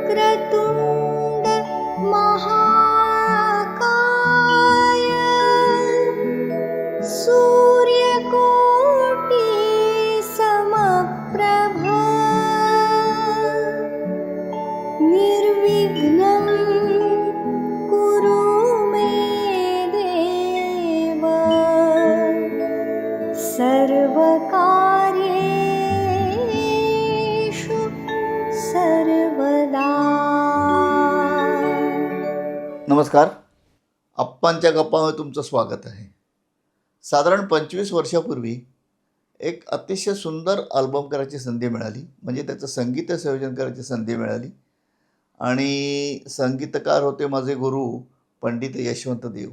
वक्रतुंड महाकाय सूर्यकोटि समप्रभ निर्विघ्नं कुरु मे देव सर्वकार्येषु सर्वदा. नमस्कार, आप्पांच्या गप्पामध्ये तुमचं स्वागत आहे. साधारण 25 वर्षापूर्वी एक अतिशय सुंदर अल्बम करायची संधी मिळाली, म्हणजे त्याचं संगीत संयोजन करायची संधी मिळाली. आणि संगीतकार होते माझे गुरु पंडित यशवंत देव.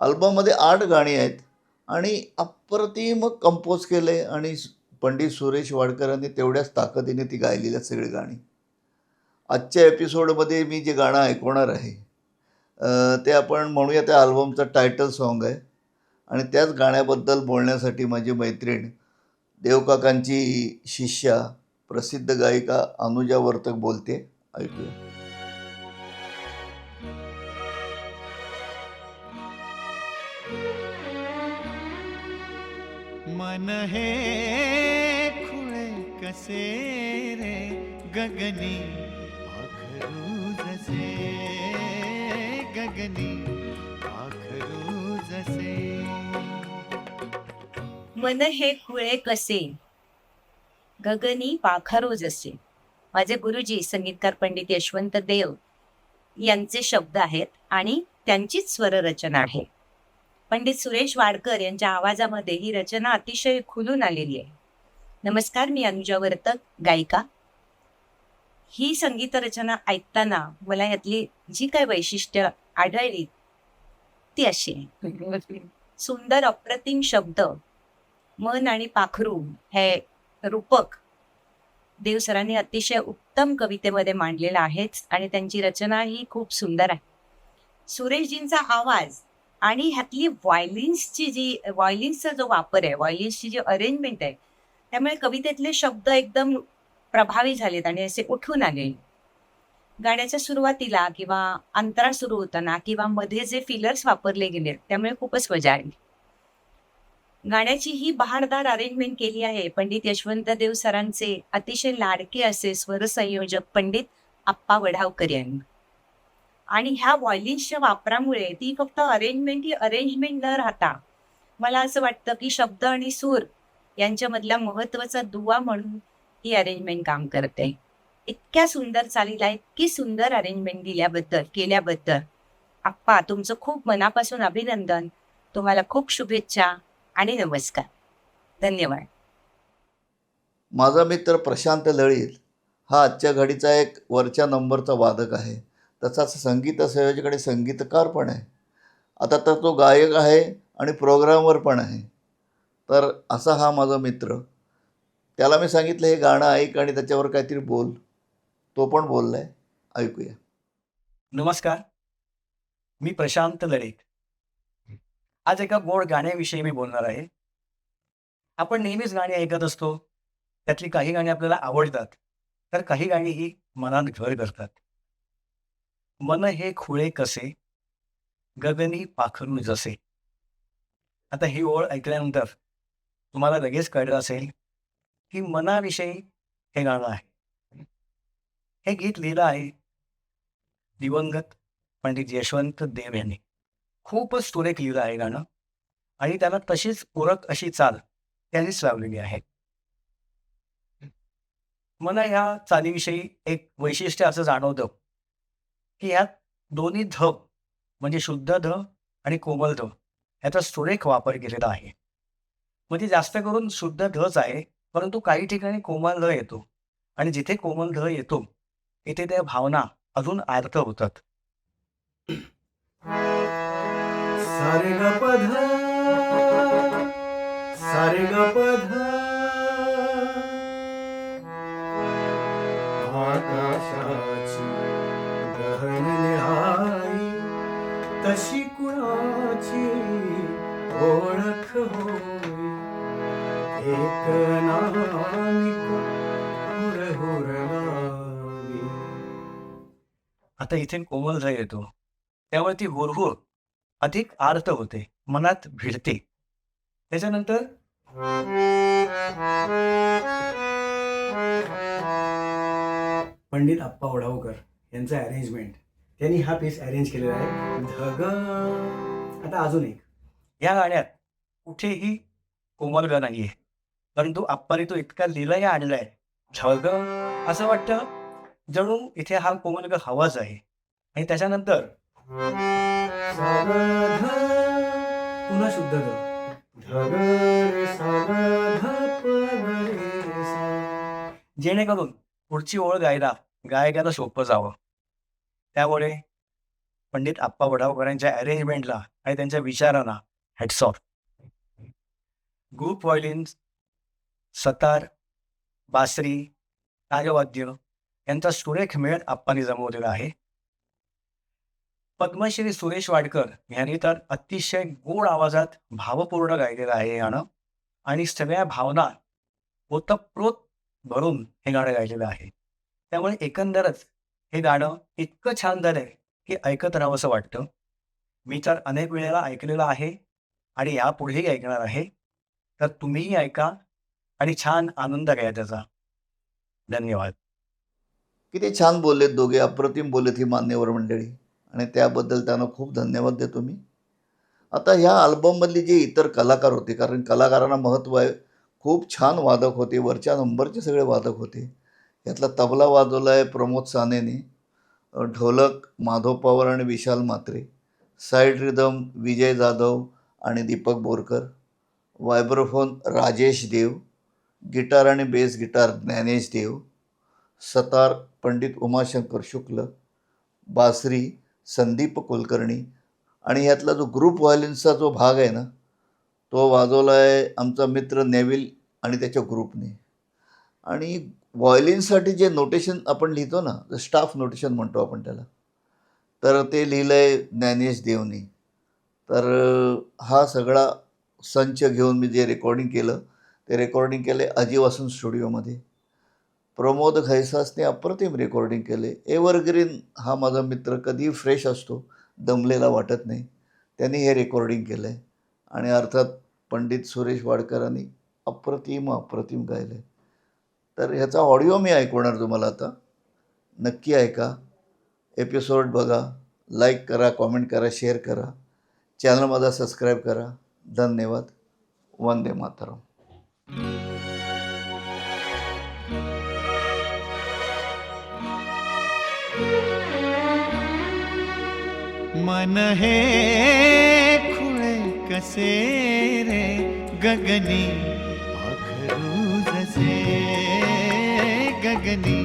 अल्बममध्ये 8 गाणी आहेत आणि अप्रतिम कंपोज केले आणि पंडित सुरेश वाडकरांनी तेवढ्याच ताकदीने ती गायलेली आहेत सगळी गाणी. आजच्या एपिसोडमध्ये मी जे गाणं ऐकवणार आहे ते आपण म्हणूया त्या अल्बमचं टायटल सॉन्ग आहे. आणि त्याच गाण्याबद्दल बोलण्यासाठी माझी मैत्रीण देवकाकांची शिष्या प्रसिद्ध गायिका अनुजा वर्तक बोलते. ऐकूया. मन हे खुळे कसे रे गगनी आखरू जसे गगनी आखरू जसे. मन हे खुळे कसे गगनी पाखरो जसे. माझे गुरुजी संगीतकार पंडित यशवंत देव यांचे शब्द आहेत आणि त्यांचीच स्वररचना आहे. पंडित सुरेश वाडकर यांच्या आवाजामध्ये ही रचना अतिशय खुलून आलेली आहे. नमस्कार, मी अनुजा वर्तक, गायिका. ही संगीत रचना ऐकताना मला यातली जी काही वैशिष्ट्य आढळली ती अशी आहे. सुंदर अप्रतिम शब्द, मन आणि पाखरू हे रूपक देव सरांनी अतिशय उत्तम कवितेमध्ये मांडलेलं आहेच आणि त्यांची रचना ही खूप सुंदर आहे. सुरेशजींचा आवाज आणि ह्यातली व्हायलिन्सचा जो वापर आहे, व्हायलिन्सची जी अरेंजमेंट आहे, त्यामुळे कवितेतले शब्द एकदम प्रभावी झालेत आणि असे उठून आले. गाण्याच्या सुरुवातीला किंवा अंतरा सुरू होताना किंवा मध्ये जे फिलर्स वापरले गेले त्यामुळे खूपच मजा आली. गाण्याची ही बहारदार अरेंजमेंट केली आहे पंडित यशवंत देव सरांचे अतिशय लाडके असे स्वरसंयोजक पंडित आप्पा वढावकर यांनी. आणि ह्या व्हायलिन्सच्या वापरामुळे ती फक्त अरेंजमेंट न राहता मला असं वाटतं की शब्द आणि सूर यांच्यामधला महत्वाचा दुवा म्हणून ही अरेंजमेंट काम करते. इतक्या सुंदर चालीला इतकी सुंदर अरेंजमेंट केल्याबद्दल आप्पा तुमचं खूप मनापासून अभिनंदन. तुम्हाला खूप शुभेच्छा आणि नमस्कार. धन्यवाद. माझा मित्र प्रशांत लळीत हा आजच्या घडीचा एक वरच्या नंबरचा वादक आहे. तसाच संगीत संयोजक आणि संगीतकार पण आहे. आता तर तो गायक आहे आणि प्रोग्रामर पण आहे. तर असा हा माझा मित्र. त्याला मी सांगितलं हे गाणं ऐक आणि त्याच्यावर काहीतरी बोल. तो पण बोलला आहे. ऐकूया. नमस्कार, मी प्रशांत लळीत. आज एका गोड गाण्याविषयी मी बोलणार आहे. आपण नेहमीच गाणी ऐकत असतो. त्यातली काही गाणी आपल्याला आवडतात तर काही गाणी ही मनात घर करतात. मन हे खुळे कसे गगनी पाखरू जसे. आता ही ओळ ऐकल्यानंतर तुम्हाला लगेच कळलं असेल की मनाविषयी हे गाणं आहे. हे गीत लिहिलं आहे दिवंगत पंडित यशवंत देव यांनी. खूपच सुरेख लिहिलं आहे गाणं आणि त्याला तशीच पूरक अशी चाल त्यांनीच लावलेली आहे. मला ह्या चालीविषयी एक वैशिष्ट्य असं जाणवतं की यात दोन्ही ध म्हणजे शुद्ध ध आणि कोमल ध याचा सुरेख वापर केलेला आहे. म्हणजे जास्त करून शुद्ध धच आहे, परंतु काही ठिकाणी कोमल ध येतो आणि जिथे कोमल ध येतो तिथे त्या भावना अजून आर्त होतात. सारे ग प ध सारे ग प ध आकाशाची गहन निहाळी तशी कुणाची ओळख होई. एक नामिक हुरहुरवावी आता इथे कोमल जा येतो, त्यामुळे ती हुरहुर अधिक आर्त होते, मनात भिडते. त्याच्यानंतर पंडित आप्पा ओढावकर यांचं अरेंजमेंट, त्यांनी हा पीस अरेंज केलेला आहे. धग. आता अजून एक. या गाण्यात कुठेही कोमलगा नाहीये, परंतु आप्पाने तो इतका लिलाय आणलाय, झग, असं वाटतं जणू इथे हा कोमलगा हवाच आहे. आणि त्याच्यानंतर सा ग ध, पुन्हा शुद्ध ग. धग रे सा ग ध प रे सा. जेणेकरून पुढची ओळ गायला गायकाला सोपं जावं. त्यामुळे पंडित आप्पा वडावकरांच्या अरेंजमेंटला आणि त्यांच्या विचारांना हॅट्स ऑफ. ग्रुप व्हायोलिन्स, सतार, बासरी, तालवाद्य यांचा सुरेख मेळ आप्पांनी जमवलेला आहे. पद्मश्री सुरेश वाडकर यांनी तर अतिशय गोड आवाजात भावपूर्ण गायलेलं आहे हे गाणं, आणि सगळ्या भावना ओतप्रोत भरून हे गाणं गायलेलं आहे. त्यामुळे एकंदरच हे गाणं इतकं छान झालंय की ऐकत राहावंसं वाटतं. मी तर अनेक वेळेला ऐकलेलं आहे आणि यापुढेही ऐकणार आहे. तर तुम्हीही ऐका आणि छान आनंद घ्या त्याचा. धन्यवाद. किती छान बोललेत दोघे, अप्रतिम बोललेत ही मान्यवर मंडळी, आणि त्याबद्दल त्यांना खूप धन्यवाद देतो मी. आता ह्या अल्बममधली जे इतर कलाकार होते, कारण कलाकारांना महत्त्व आहे, खूप छान वादक होते, वरच्या नंबरचे सगळे वादक होते. यातला तबला वाजवला आहे प्रमोद सानेने, ढोलक माधव पवार आणि विशाल म्हात्रे, साईड रिदम विजय जाधव आणि दीपक बोरकर, वायब्रोफोन राजेश देव, गिटार आणि बेस गिटार ज्ञानेश देव, सतार पंडित उमाशंकर शुक्ल, बासरी संदीप कुलकर्णी, आणि ह्यातला जो ग्रुप व्हायोलिन्सचा जो भाग आहे ना, तो वाजवला आहे आमचा मित्र नेविल आणि त्याच्या ग्रुपने. आणि व्हायोलिनसाठी जे नोटेशन आपण लिहितो ना, स्टाफ नोटेशन म्हणतो आपण त्याला, तर ते लिहिलं आहे ज्ञानेश देवनी. तर हा सगळा संच घेऊन मी जे रेकॉर्डिंग केलं, ते रेकॉर्डिंग केले अजीवासन स्टुडिओमध्ये. प्रमोद खैसासने अप्रतिम रेकॉर्डिंग केले. एव्हरग्रीन हा माझा मित्र कधीही फ्रेश असतो, दमलेला वाटत नाही, त्यांनी हे रेकॉर्डिंग केलं आहे. आणि अर्थात पंडित सुरेश वाडकरांनी अप्रतिम गायलं आहे. तर ह्याचा ऑडिओ मी ऐकवणार तुम्हाला आता, नक्की ऐका, एपिसोड बघा, लाईक करा, कॉमेंट करा, शेअर करा, चॅनल माझा सबस्क्राईब करा. धन्यवाद. वंदे मातरम. मन हे खुळे कसे रे गगनी आखरू जसे, गगनी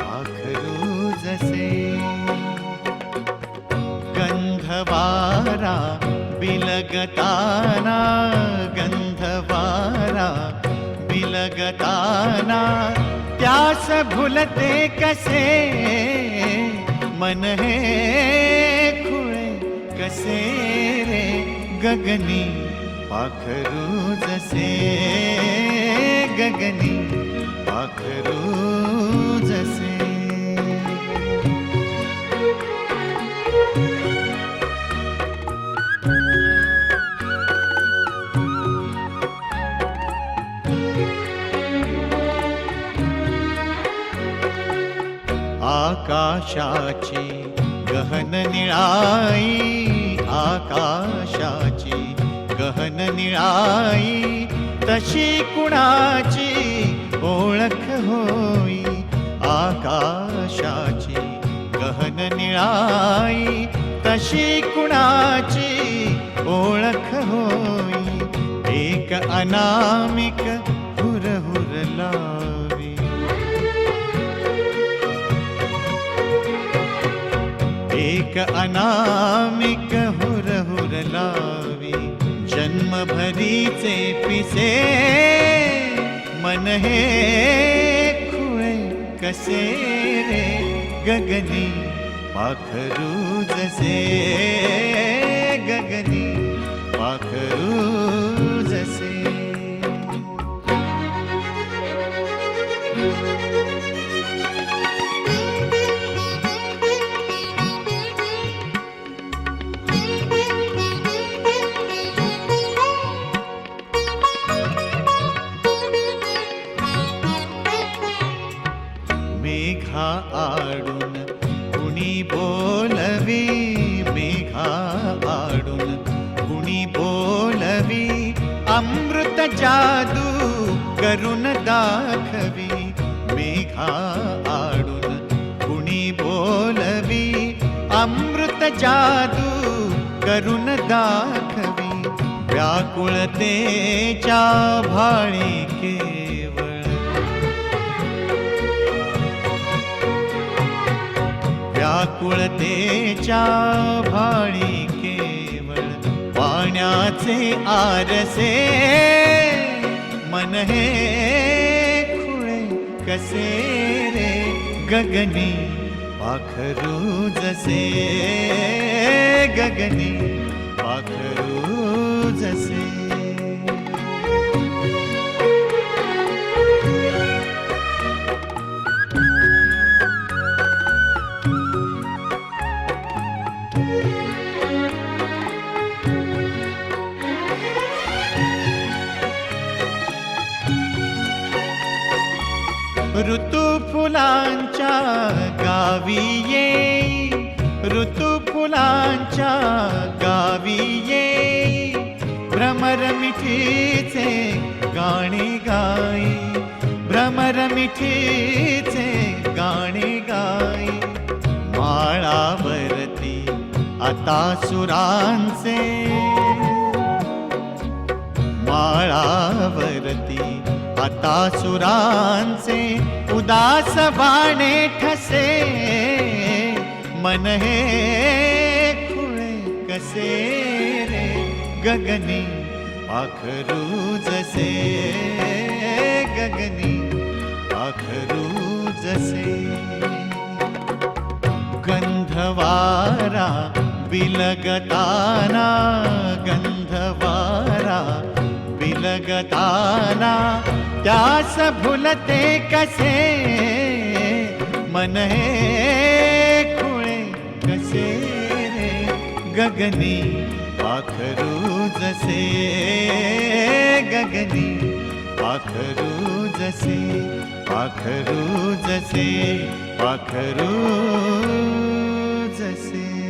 आखरू जसे. गंधवारा बिलगताना, गंधवारा बिलगताना, त्यास भुलते कसे मन हे खुळे कसे रे गगनी पाखरू जसे, गगनी पाखरू जसे. आकाशाची गहन निळाई, आकाशाची गहन निळाई, तशी कुणाची ओळख होई. आकाशाची गहन निळाई, तशी कुणाची ओळख होई. एक अनामिक हुरहुर लावी, एक अनामिक हुरहुर लावी. जन्मभरीचे पिसे मन हे खुळे कसे रे गगनी पाखरू जसे, गगनी पाखरू जसे. मेघा आडून कुणी बोलवी, मेघा आडून कुणी बोलवी, अमृत जादू करून दाखवी, मेघा आडून कुणी बोलवी, अमृत जादू करून दाखवी, व्याकुळतेच्या भाळी केवळ, व्याकुळतेच्या भाळी केवळ, पाण्याचे आरसे मन हे खुळे कसे रे, गगनी पाखरू जसे, गगनी पाखरू जसे. ऋतू फुलांच्या गावी येई, ऋतू फुलांच्या गावी येई, भ्रमर मिठीचे गाणे गाई, भ्रमर मिठीचे गाणे गाई, माळावरती आता सुरांचे, माळावरती आता सुरांचे, उदास बाणे ठसे मन हे खुळे कसे रे, गगनी पाखरू जसे, गगनी पाखरू जसे. गंधवारा बिलगताना, गंधवारा बिलगताना, त्यास भुलते कसे मन हे खुळे कसे रे, गगनी पाखरू जसे, गगनी पाखरू जसे, पाखरू जसे, पाखरू जसे.